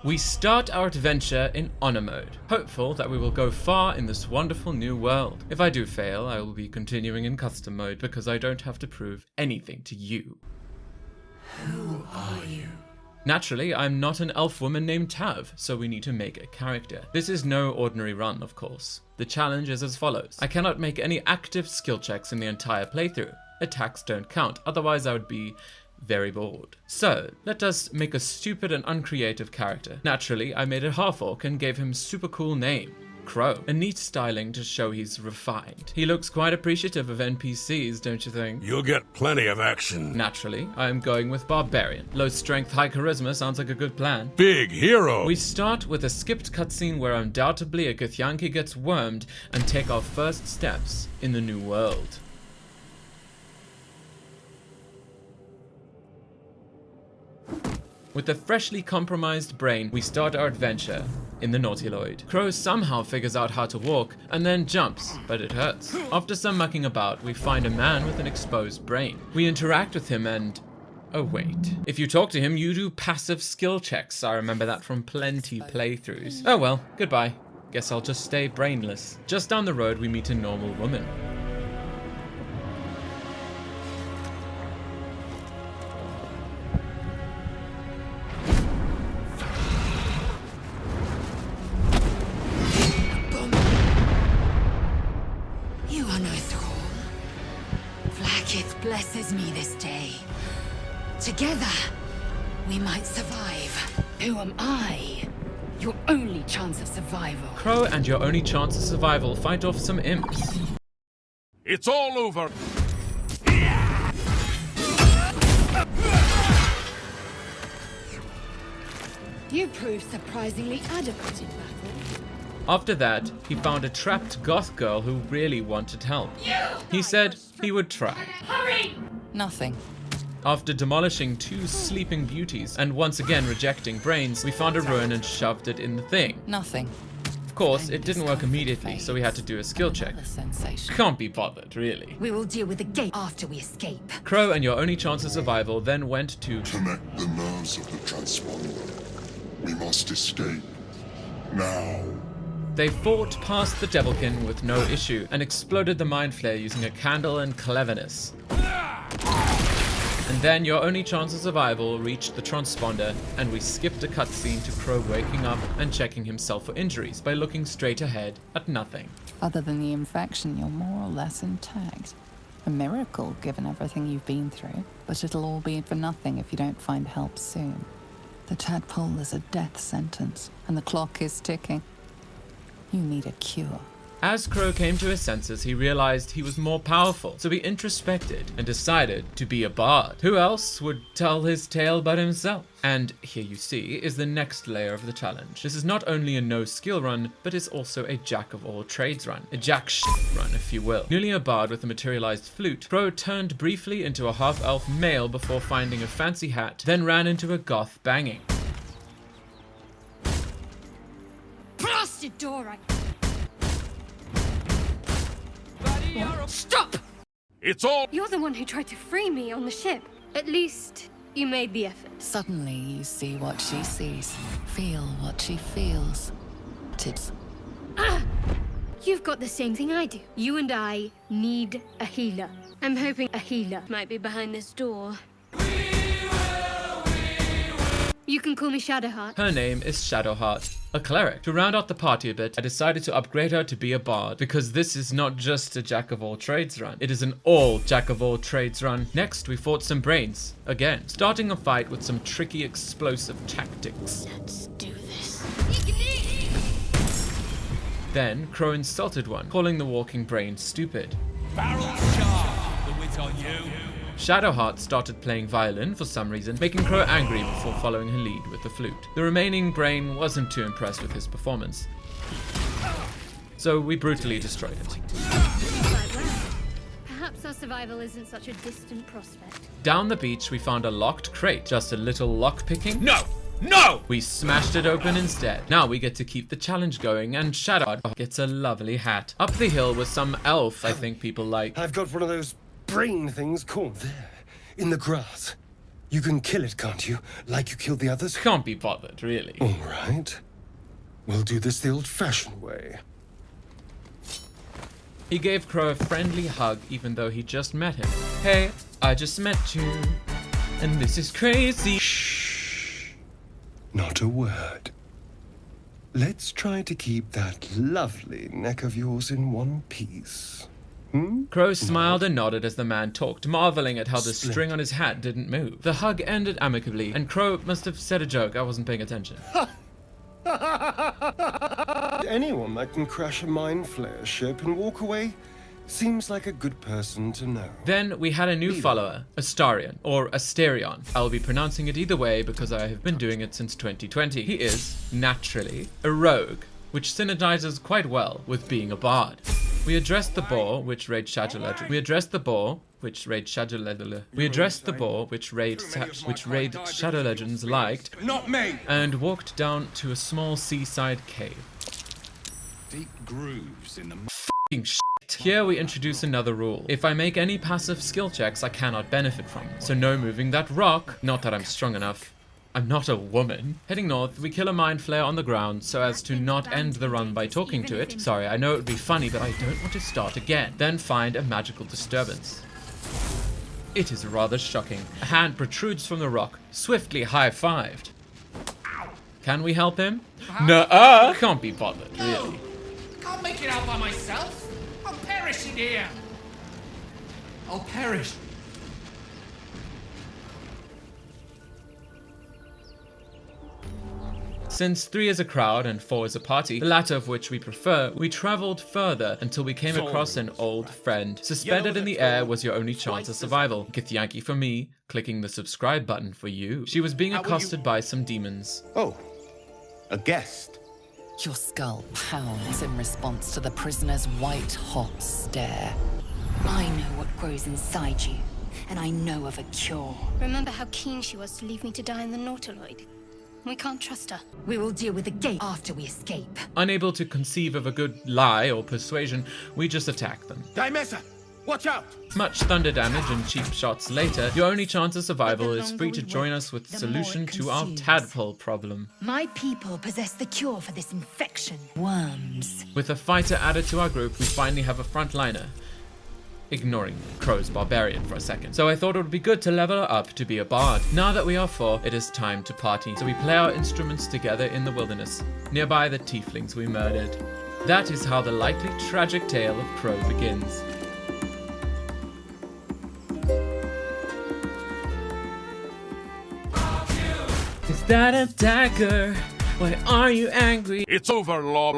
We start our adventure in honor mode, hopeful that we will go far in this wonderful new world. If I do fail, I will be continuing in custom mode because I don't have to prove anything to you. Who are you? Naturally, I'm not an elf woman named Tav, so we need to make a character. This is no ordinary run, of course. The challenge is as follows. I cannot make any active skill checks in the entire playthrough. Attacks don't count, otherwise I would be very bored. So, let us make a stupid and uncreative character. Naturally, I made a half-orc and gave him a super cool name. Crow. A neat styling to show he's refined. He looks quite appreciative of NPCs, don't you think? You'll get plenty of action. Naturally, I am going with Barbarian. Low strength, high charisma sounds like a good plan. Big hero. We start with a skipped cutscene where undoubtedly a Githyanki gets wormed and take our first steps in the new world. With a freshly compromised brain, we start our adventure in the Nautiloid. Crow somehow figures out how to walk and then jumps, but it hurts. After some mucking about, we find a man with an exposed brain. We interact with him and... oh wait. If you talk to him, you do passive skill checks. I remember that from plenty playthroughs. Oh well, goodbye. Guess I'll just stay brainless. Just down the road, we meet a normal woman. Blesses me this day. Together, we might survive. Who am I? Your only chance of survival. Crow and your only chance of survival fight off some imps. It's all over. You proved surprisingly adequate in battle. After that, he found a trapped goth girl who really wanted help. He said he would try. Hurry! Nothing. After demolishing two sleeping beauties and once again rejecting brains, we found a ruin and shoved it in the thing. Nothing. Of course, it didn't work immediately, so we had to do a skill check. Can't be bothered, really. We will deal with the gate after we escape. Crow and your only chance of survival then went to connect the nerves of the transponder. We must escape. Now. They fought past the Devilkin with no issue and exploded the Mind Flayer using a candle and cleverness. And then your only chance of survival reached the transponder and we skipped a cutscene to Crow waking up and checking himself for injuries by looking straight ahead at nothing. Other than the infection, you're more or less intact. A miracle given everything you've been through, but it'll all be for nothing if you don't find help soon. The tadpole is a death sentence and the clock is ticking. You need a cure. As Crow came to his senses, he realized he was more powerful, so he introspected and decided to be a bard. Who else would tell his tale but himself? And here you see is the next layer of the challenge. This is not only a no-skill run, but is also a jack-of-all-trades run. A jack-shit run, if you will. Newly a bard with a materialized flute, Crow turned briefly into a half-elf male before finding a fancy hat, then ran into a goth banging. Blasted door! Stop! It's all... You're the one who tried to free me on the ship. At least, you made the effort. Suddenly, you see what she sees, feel what she feels. It's... Ah! You've got the same thing I do. You and I need a healer. I'm hoping a healer might be behind this door. You can call me Shadowheart. Her name is Shadowheart, a cleric. To round out the party a bit, I decided to upgrade her to be a bard, because this is not just a jack-of-all-trades run. It is an all jack-of-all-trades run. Next, we fought some brains, again, starting a fight with some tricky explosive tactics. Let's do this. Then, Crow insulted one, calling the walking brain stupid. Barrel sharp. The wit on you. Shadowheart started playing violin for some reason, making Crow angry before following her lead with the flute. The remaining brain wasn't too impressed with his performance, so we brutally destroyed it. Quite well. Perhaps our survival isn't such a distant prospect. Down the beach, we found a locked crate. Just a little lock-picking? No! No! We smashed it open instead. Now we get to keep the challenge going, and Shadowheart gets a lovely hat. Up the hill was some elf I think people like. I've got one of those brain things caught there, in the grass. You can kill it, can't you? Like you killed the others? Can't be bothered, really. All right. We'll do this the old-fashioned way. He gave Crow a friendly hug even though he just met him. Hey, I just met you, and this is crazy. Shh. Not a word. Let's try to keep that lovely neck of yours in one piece. Crow smiled and nodded as the man talked, marveling at how the Splendid. string on his hat didn't move. The hug ended amicably, and Crow must have said a joke. I wasn't paying attention. Anyone that can crash a Mind Flayer ship and walk away seems like a good person to know. Then we had a new follower, Astarion, or Asterion. I will be pronouncing it either way because I have been doing it since 2020. He is, naturally, a rogue, which synergizes quite well with being a bard. We addressed the boar, which Raid Shadow Legends. We addressed the boar, which Raid Shadow Legends liked, Not me! and walked down to a small seaside cave. Deep grooves in the F***ing shit. Here we introduce another rule. If I make any passive skill checks, I cannot benefit from them. So no moving that rock. Not that I'm strong enough. I'm not a woman. Heading north, we kill a Mind Flayer on the ground so as to not end the run by talking to it. Sorry, I know it would be funny, but I don't want to start again. Then find a magical disturbance. It is rather shocking. A hand protrudes from the rock, swiftly high-fived. Can we help him? Nuh-uh! Can't be bothered, really. Can't make it out by myself. I'll perish in here. I'll perish. Since 3 is a crowd and 4 is a party, the latter of which we prefer, we traveled further until we came across an old friend. Suspended in the air was your only chance of survival. Githyanki for me, clicking the subscribe button for you. She was being accosted by some demons. Oh, a guest. Your skull pounds in response to the prisoner's white-hot stare. I know what grows inside you, and I know of a cure. Remember how keen she was to leave me to die in the Nautiloid? We can't trust her. We will deal with the gate after we escape. Unable to conceive of a good lie or persuasion, we just attack them. Dimesa! Watch out! Much thunder damage and cheap shots later, your only chance of survival is free to join us with the solution more it to our consumes. tadpole problem. My people possess the cure for this infection. Worms. With a fighter added to our group, we finally have a frontliner. Ignoring Crow's barbarian for a second. So I thought it would be good to level her up to be a bard. Now that we are 4, it is time to party. So we play our instruments together in the wilderness, nearby the tieflings we murdered. That is how the likely tragic tale of Crow begins. Is that a dagger? Why are you angry? It's over, Lord.